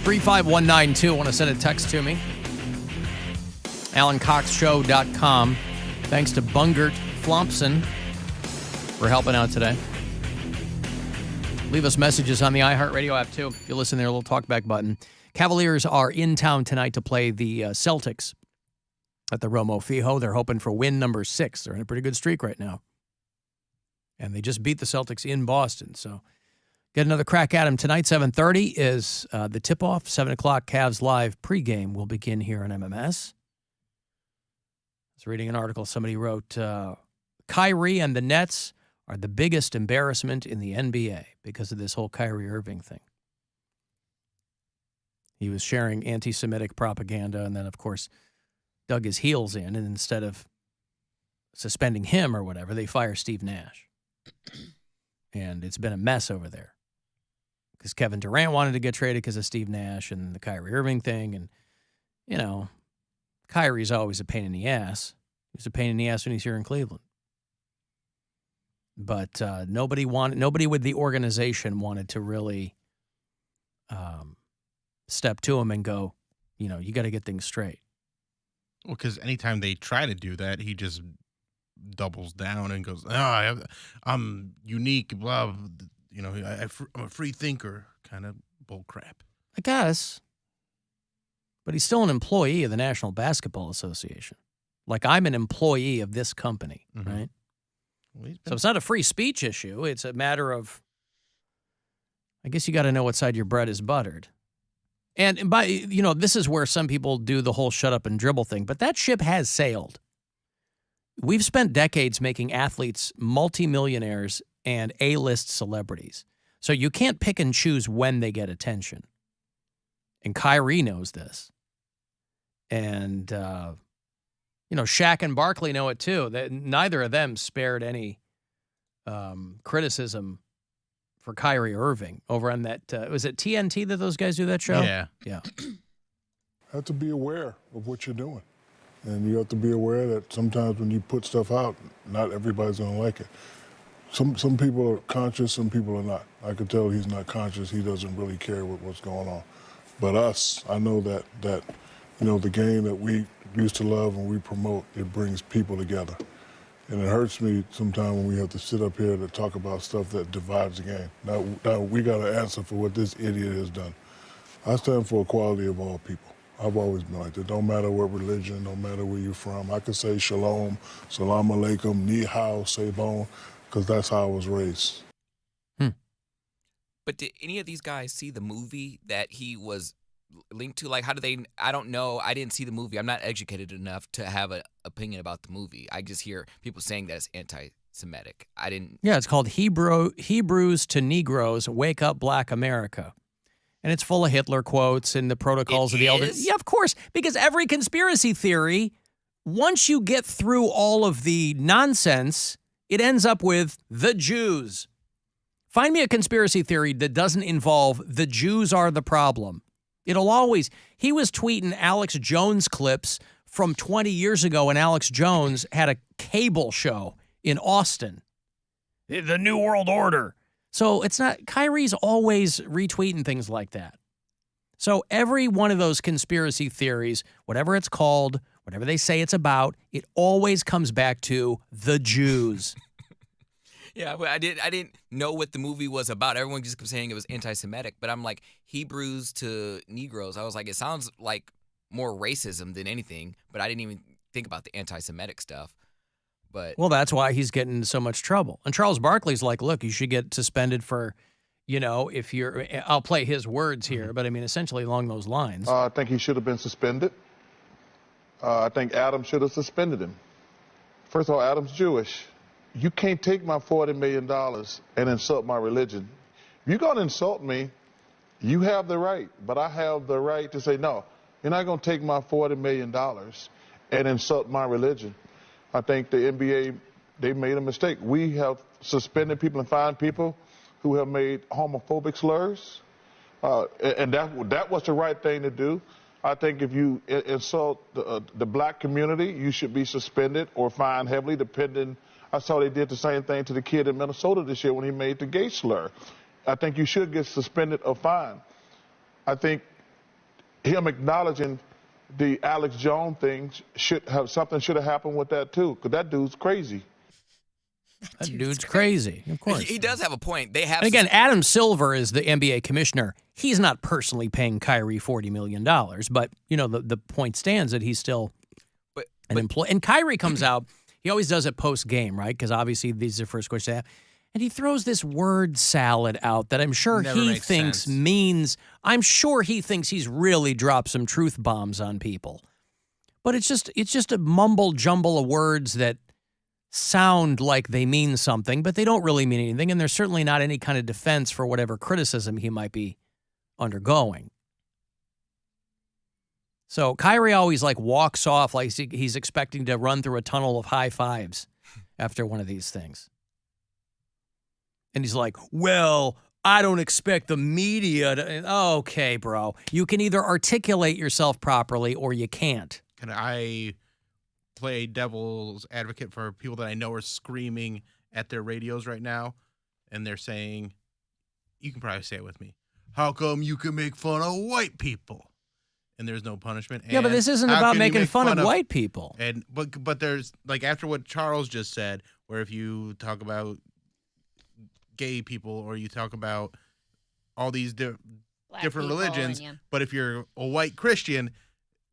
35192. Want to send a text to me? AlanCoxShow.com. Thanks to Bungert Flompson for helping out today. Leave us messages on the iHeartRadio app, too. If you listen there, a little talkback button. Cavaliers are in town tonight to play the Celtics at the Romo Fijo. They're hoping for win number 6. They're in a pretty good streak right now. And they just beat the Celtics in Boston. So get another crack at them tonight. 7:30 is the tip-off. 7 o'clock Cavs Live pregame will begin here on MMS. I was reading an article somebody wrote, Kyrie and the Nets are the biggest embarrassment in the NBA because of this whole Kyrie Irving thing. He was sharing anti-Semitic propaganda and then, of course, dug his heels in, and instead of suspending him or whatever, they fire Steve Nash. And it's been a mess over there because Kevin Durant wanted to get traded because of Steve Nash and the Kyrie Irving thing. And, you know, Kyrie's always a pain in the ass. He's a pain in the ass when he's here in Cleveland. But nobody with the organization wanted to really step to him and go, you know, you got to get things straight. Well, because anytime they try to do that, he just doubles down and goes, "Oh, I'm unique, blah, you know, I'm a free thinker," kind of bull crap. I guess. But he's still an employee of the National Basketball Association. Like, I'm an employee of this company, right? Well, so it's not a free speech issue. It's a matter of, I guess you got to know what side your bread is buttered. And by, you know, this is where some people do the whole shut up and dribble thing, but that ship has sailed. We've spent decades making athletes multimillionaires and A-list celebrities. So you can't pick and choose when they get attention. And Kyrie knows this. And, you know, Shaq and Barkley know it too. That neither of them spared any criticism for Kyrie Irving over on that. Was it TNT that those guys do that show? Yeah. Yeah. Have to be aware of what you're doing. And you have to be aware that sometimes when you put stuff out, not everybody's going to like it. Some people are conscious, some people are not. I could tell he's not conscious. He doesn't really care what's going on. But us, I know that you know, the game that we used to love and we promote, it brings people together. And it hurts me sometimes when we have to sit up here to talk about stuff that divides the game. Now we got to answer for what this idiot has done. I stand for equality of all people. I've always been like that. Don't matter what religion, don't matter where you're from. I could say shalom, salam alaikum, ni hao, sebon, because that's how I was raised. But did any of these guys see the movie that he was linked to? Like, how do they? I don't know. I didn't see the movie. I'm not educated enough to have an opinion about the movie. I just hear people saying that it's anti-Semitic. I didn't. Yeah, it's called Hebrews to Negroes, Wake Up Black America. And it's full of Hitler quotes and the protocols of the elders. Yeah, of course, because every conspiracy theory, once you get through all of the nonsense, it ends up with the Jews. Find me a conspiracy theory that doesn't involve the Jews are the problem. It'll always. He was tweeting Alex Jones clips from 20 years ago when Alex Jones had a cable show in Austin. The New World Order. So it's not, Kyrie's always retweeting things like that. So every one of those conspiracy theories, whatever it's called, whatever they say it's about, it always comes back to the Jews. Yeah, but I didn't know what the movie was about. Everyone just kept saying it was anti-Semitic, but I'm like, Hebrews to Negroes. I was like, it sounds like more racism than anything, but I didn't even think about the anti-Semitic stuff. But well, that's why he's getting in so much trouble. And Charles Barkley's like, look, you should get suspended for, you know, if you're, I'll play his words here, but I mean, essentially along those lines. I think he should have been suspended. I think Adam should have suspended him. First of all, Adam's Jewish. You can't take my $40 million and insult my religion. If you're going to insult me, you have the right, but I have the right to say, no, you're not going to take my $40 million and insult my religion. I think the NBA, they made a mistake. We have suspended people and fined people who have made homophobic slurs, and that was the right thing to do. I think if you insult the black community, you should be suspended or fined heavily, depending. I saw they did the same thing to the kid in Minnesota this year when he made the gay slur. I think you should get suspended or fined. I think him acknowledging the Alex Jones thing should have happened with that too, because that dude's crazy. That dude's crazy. Of course. He does have a point. They have. And again, Adam Silver is the NBA commissioner. He's not personally paying Kyrie $40 million, but, the point stands that he's still an employee. And Kyrie comes out, he always does it post-game, right? Because obviously these are the first questions they have. And he throws this word salad out that I'm sure he thinks means, I'm sure he thinks he's really dropped some truth bombs on people. But it's just a mumble jumble of words that sound like they mean something, but they don't really mean anything. And there's certainly not any kind of defense for whatever criticism he might be undergoing. So Kyrie always walks off like he's expecting to run through a tunnel of high fives after one of these things. And he's like, well, I don't expect the media to... Okay, bro. You can either articulate yourself properly or you can't. Can I play devil's advocate for people that I know are screaming at their radios right now? And they're saying, you can probably say it with me, how come you can make fun of white people and there's no punishment? Yeah, but this isn't about making fun of white people. And but there's, after what Charles just said, where if you talk about gay people or you talk about all these different religions, but if you're a white Christian,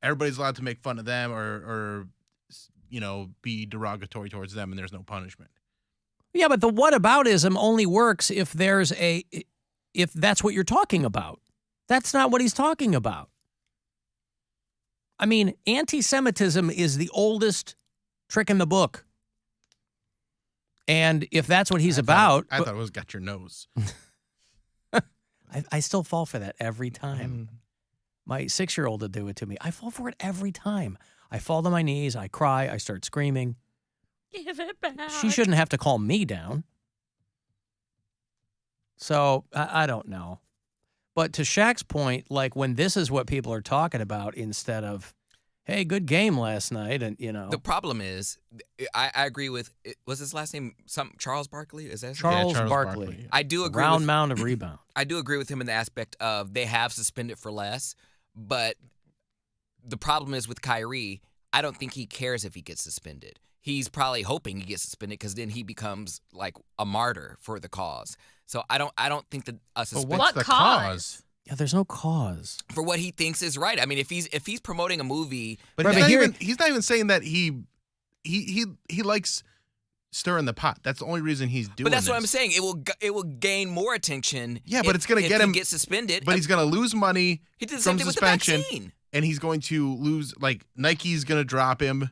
everybody's allowed to make fun of them or be derogatory towards them, and there's no punishment. Yeah, but the whataboutism only works if that's what you're talking about. That's not what he's talking about. I mean, anti-Semitism is the oldest trick in the book. And if that's what he's about... I thought it was got your nose. I still fall for that every time. My 6-year-old will do it to me. I fall for it every time. I fall to my knees, I cry, I start screaming. Give it back. She shouldn't have to calm me down. So, I don't know. But to Shaq's point, when this is what people are talking about instead of, hey, good game last night, and, The problem is, I agree with, was his last name Charles Barkley? Is that Charles Barkley. I do agree Round mound of rebound. I do agree with him in the aspect of they have suspended for less, but the problem is with Kyrie, I don't think he cares if he gets suspended. He's probably hoping he gets suspended because then he becomes a martyr for the cause. So I don't think that a suspension. What's the cause? Yeah, there's no cause for what he thinks is right. I mean, if he's promoting a movie, but he's not even saying that he likes stirring the pot. That's the only reason he's doing. But that's what I'm saying. It will gain more attention. Yeah, but it's going to get him get suspended. But he's going to lose money. He did the same thing with the vaccine. And he's going to lose. Nike's going to drop him.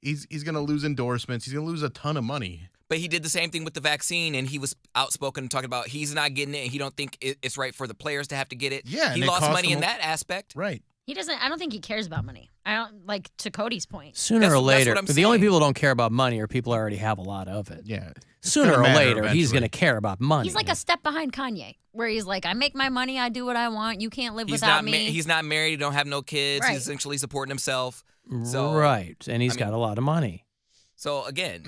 He's going to lose endorsements. He's going to lose a ton of money. But he did the same thing with the vaccine, and he was outspoken and talking about he's not getting it, and he don't think it's right for the players to have to get it. Yeah, he lost money in that aspect. Right. He doesn't. I don't think he cares about money. I don't to Cody's point. Sooner or later, the only people who don't care about money are people who already have a lot of it. Yeah. Sooner or later, he's going to care about money. He's like a step behind Kanye, where he's like, I make my money, I do what I want. You can't live without me. He's not married. He don't have no kids. Right. He's essentially supporting himself. So, right, and he's got a lot of money. So again.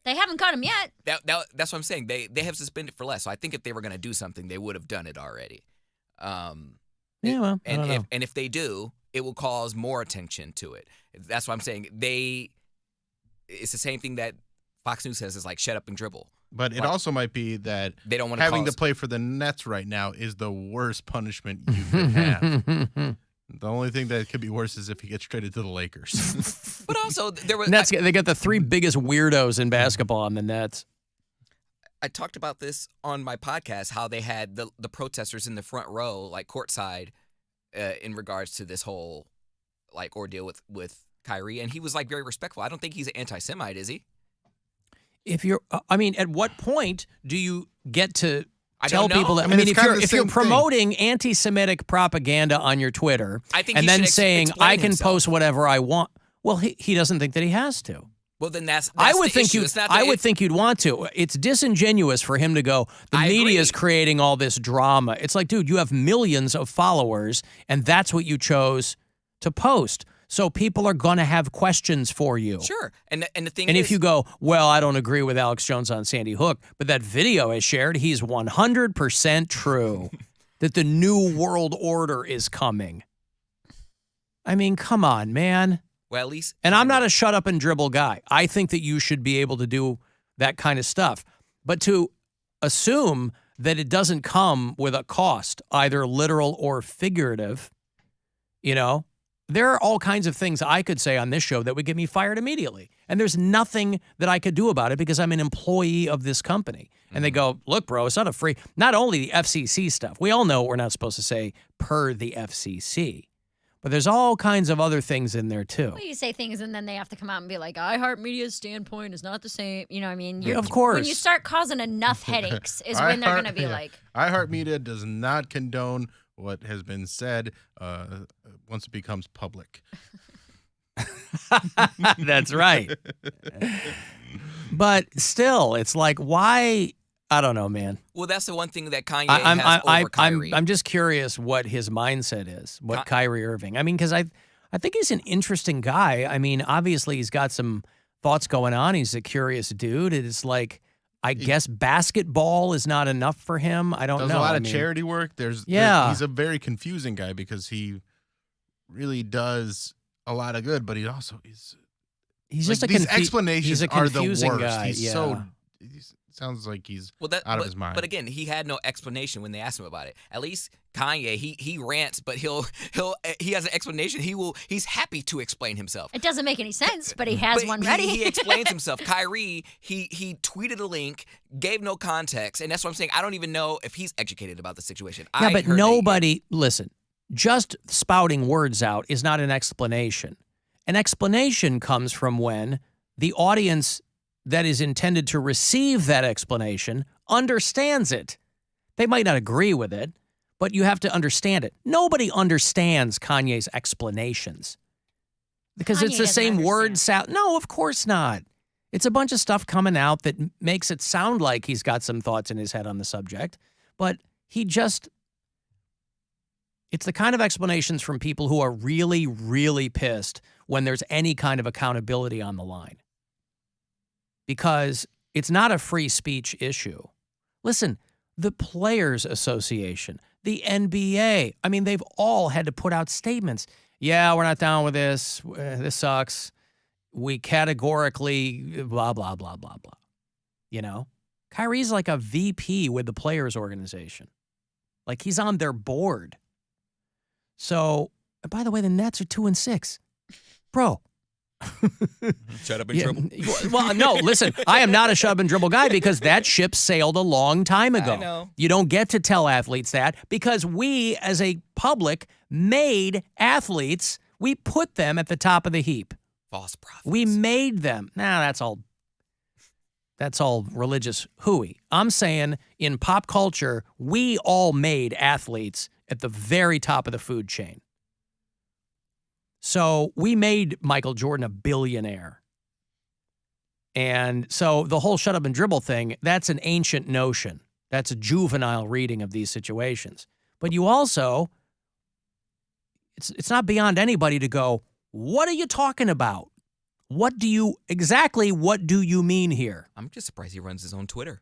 They haven't cut him yet. That's what I'm saying. They have suspended for less. So I think if they were going to do something, they would have done it already. If they do, it will cause more attention to it. That's what I'm saying. It's the same thing that Fox News says is shut up and dribble. But it also might be that they don't want having to play for the Nets right now is the worst punishment you could have. The only thing that could be worse is if he gets traded to the Lakers. But also, there was Nets. They got the 3 biggest weirdos in basketball on the Nets. I talked about this on my podcast, how they had the protesters in the front row, courtside, in regards to this whole ordeal with Kyrie, and he was very respectful. I don't think he's an anti-Semite, is he? If you're, at what point do you get to tell don't know. people that? If you're promoting anti-Semitic propaganda on your Twitter, and then saying I can post whatever I want, well, he doesn't think that he has to. Well, then that's I would the think issue. I would think you'd want to. It's disingenuous for him to go, the media is creating all this drama. It's like, dude, you have millions of followers, and that's what you chose to post. So people are going to have questions for you. Sure. And the thing and is, if you go, well, I don't agree with Alex Jones on Sandy Hook, but that video is shared, he's 100% true that the new world order is coming. I mean, come on, man. Well, at least. And I'm not a shut up and dribble guy. I think that you should be able to do that kind of stuff. But to assume that it doesn't come with a cost, either literal or figurative, there are all kinds of things I could say on this show that would get me fired immediately. And there's nothing that I could do about it because I'm an employee of this company. And they go, look, bro, it's not a free, not only the FCC stuff. We all know we're not supposed to say per the FCC. But there's all kinds of other things in there, too. Well, you say things, and then they have to come out and be like, iHeartMedia's standpoint is not the same. You know what I mean? Of course. When you start causing enough headaches is when they're going to be like. iHeartMedia does not condone what has been said once it becomes public. That's right. But still, it's like, why? I don't know, man. Well, that's the one thing that Kanye has over Kyrie. I'm just curious what his mindset is, what Kyrie Irving. I mean, because I think he's an interesting guy. I mean, obviously he's got some thoughts going on. He's a curious dude. It's like, I guess basketball is not enough for him. I don't know. Does a lot of charity work. He's a very confusing guy because he really does a lot of good, but he's just these explanations are the worst. Guy. Sounds like he's out of his mind. But again, he had no explanation when they asked him about it. At least Kanye, he rants, but he has an explanation. He's happy to explain himself. It doesn't make any sense, but he has one ready. He explains himself. Kyrie, he tweeted a link, gave no context, and that's what I'm saying. I don't even know if he's educated about the situation. Yeah, but listen, just spouting words out is not an explanation. An explanation comes from when the audience that is intended to receive that explanation understands it. They might not agree with it, but you have to understand it. Nobody understands Kanye's explanations because it's the same word sound. No, of course not. It's a bunch of stuff coming out that makes it sound like he's got some thoughts in his head on the subject, but it's the kind of explanations from people who are really, really pissed when there's any kind of accountability on the line. Because it's not a free speech issue. Listen, the Players Association, the NBA, I mean, they've all had to put out statements. Yeah, we're not down with this. This sucks. We categorically blah, blah, blah, blah, blah. Kyrie's like a VP with the Players Organization. Like he's on their board. So, by the way, the Nets are 2-6. Bro. Shut up and dribble. Well, no, listen, I am not a shut up and dribble guy because that ship sailed a long time ago. I know. You don't get to tell athletes that because we, as a public, made athletes. We put them at the top of the heap. False prophets. We made them. That's all religious hooey. I'm saying in pop culture, we all made athletes at the very top of the food chain. So we made Michael Jordan a billionaire. And so the whole shut up and dribble thing, that's an ancient notion. That's a juvenile reading of these situations. But you also, it's not beyond anybody to go, what are you talking about? What do you mean here? I'm just surprised he runs his own Twitter.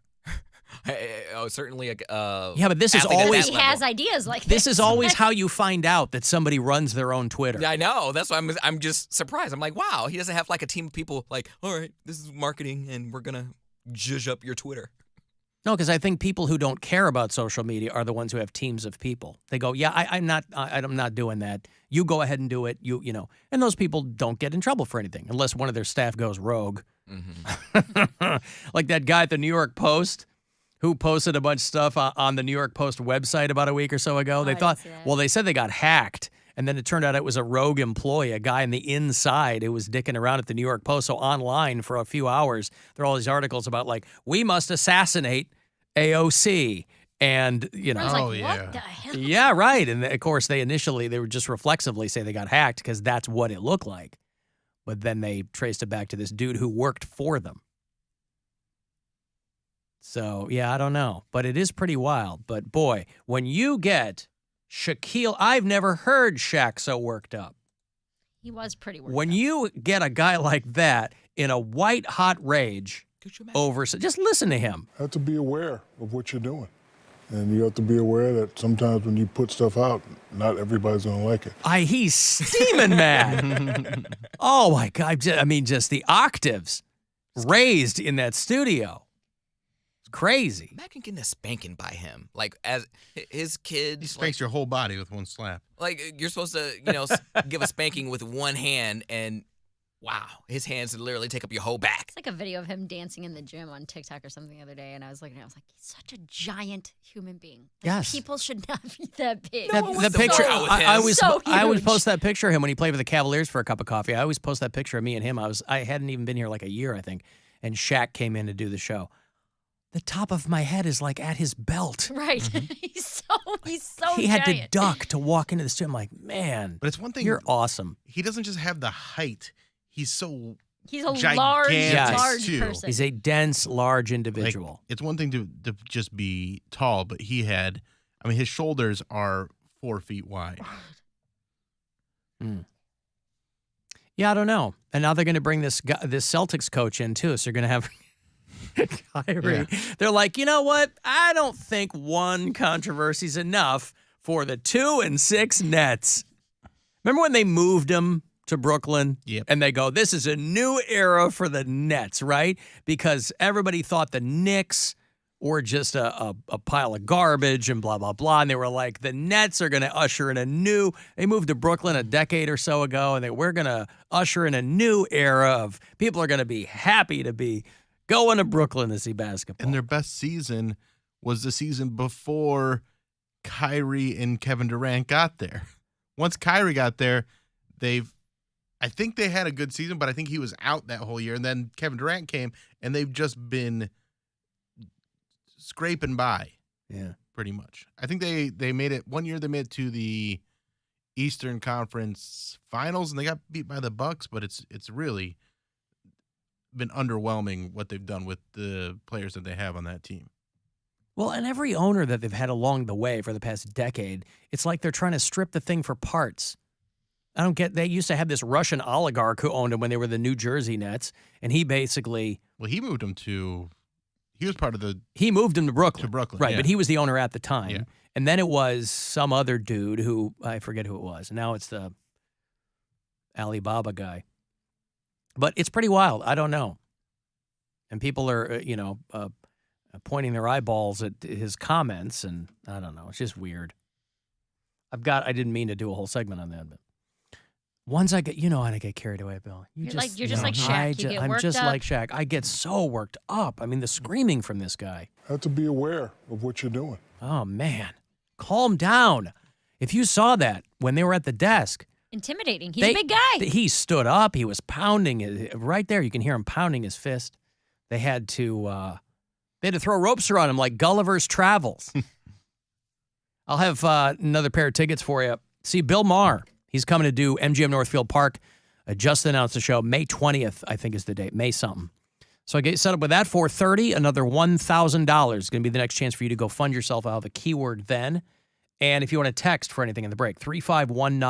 Certainly. Yeah, but this is always he has ideas like this is always how you find out that somebody runs their own Twitter. Yeah, I know. That's why I'm just surprised. I'm like, wow, he doesn't have like a team of people like, all right, this is marketing, and we're gonna zhuzh up your Twitter. No, because I think people who don't care about social media are the ones who have teams of people. They go, yeah, I'm not doing that. You go ahead and do it. And those people don't get in trouble for anything unless one of their staff goes rogue. Mm-hmm. Like that guy at the New York Post who posted a bunch of stuff on the New York Post website about a week or so ago. They said they got hacked, and then it turned out it was a rogue employee, a guy on the inside who was dicking around at the New York Post. So online for a few hours, there are all these articles about like, we must assassinate AOC. And, I was like, what the hell? Yeah, right. And of course, they would just reflexively say they got hacked because that's what it looked like. But then they traced it back to this dude who worked for them. So, yeah, I don't know. But it is pretty wild. But, boy, when you get Shaquille, I've never heard Shaq so worked up. He was pretty worked When up. you get a guy like that in a white-hot rage over, just listen to him. Have to be aware of what you're doing. And you have to be aware that sometimes when you put stuff out, not everybody's going to like it. He's steaming mad. Oh, my God. I mean, just the octaves raised in that studio. It's crazy. Imagine getting a spanking by him. Like, as his kids. He spanks your whole body with one slap. Like, you're supposed to, give a spanking with one hand, and wow, his hands literally take up your whole back. It's like a video of him dancing in the gym on TikTok or something the other day, and I was looking at it, I was like, he's such a giant human being. Like, yes. People should not be that big. The picture, I always huge. post that picture of him when he played with the Cavaliers for a cup of coffee. I always post that picture of me and him. I hadn't even been here like a year, I think, and Shaq came in to do the show. The top of my head is like at his belt. Right. He's so He giant. had to duck to walk into the studio. I'm like, man, But it's one thing. you're awesome. He doesn't just have the height. He's so He's a gigantic, large too. person. He's a dense, large like, individual. it's one thing to just be tall, but his shoulders are 4 feet wide. Yeah, I don't know. And now they're going to bring this Celtics coach in too. So you're going to have Kyrie. Yeah. They're like, you know what? I don't think one controversy is enough for the 2 and 6 Nets. Remember when they moved him to Brooklyn? Yep. And they go, this is a new era for the Nets, right? Because everybody thought the Knicks were just a pile of garbage and blah, blah, blah. And they were like, the Nets are going to usher in they moved to Brooklyn a decade or so ago, and we're going to usher in a new era of people are going to be happy to be going to Brooklyn to see basketball. And their best season was the season before Kyrie and Kevin Durant got there. Once Kyrie got there, I think they had a good season, but I think he was out that whole year. And then Kevin Durant came, and they've just been scraping by. Yeah. Pretty much. I think they made it one year. They made it to the Eastern Conference Finals, and they got beat by the Bucks. But it's really been underwhelming what they've done with the players that they have on that team. Well, and every owner that they've had along the way for the past decade, it's like they're trying to strip the thing for parts. I don't get. They used to have this Russian oligarch who owned them when they were the New Jersey Nets, and he basically he moved them to. He was part of the. He moved him to Brooklyn. Right, yeah. but he was the owner at the time. Yeah. And then it was some other dude who, I forget who it was. Now it's the Alibaba guy. But it's pretty wild. I don't know. And people are, pointing their eyeballs at his comments, and I don't know. It's just weird. I didn't mean to do a whole segment on that, but once I get, how I get carried away, Bill. You're just like Shaq. You get I'm worked just up. like Shaq. I get so worked up. I mean, the screaming from this guy. Have to be aware of what you're doing. Oh, man. Calm down. If you saw that when they were at the desk. Intimidating. He's a big guy. He stood up. He was pounding. Right there, you can hear him pounding his fist. They had to throw ropes around him like Gulliver's Travels. I'll have another pair of tickets for you. See Bill Maher. He's coming to do MGM Northfield Park. Just announced the show. May 20th, I think is the date. May something. So I get set up with that. 4:30, another $1,000 is going to be the next chance for you to go fund yourself. I'll have a keyword then. And if you want to text for anything in the break, 3519.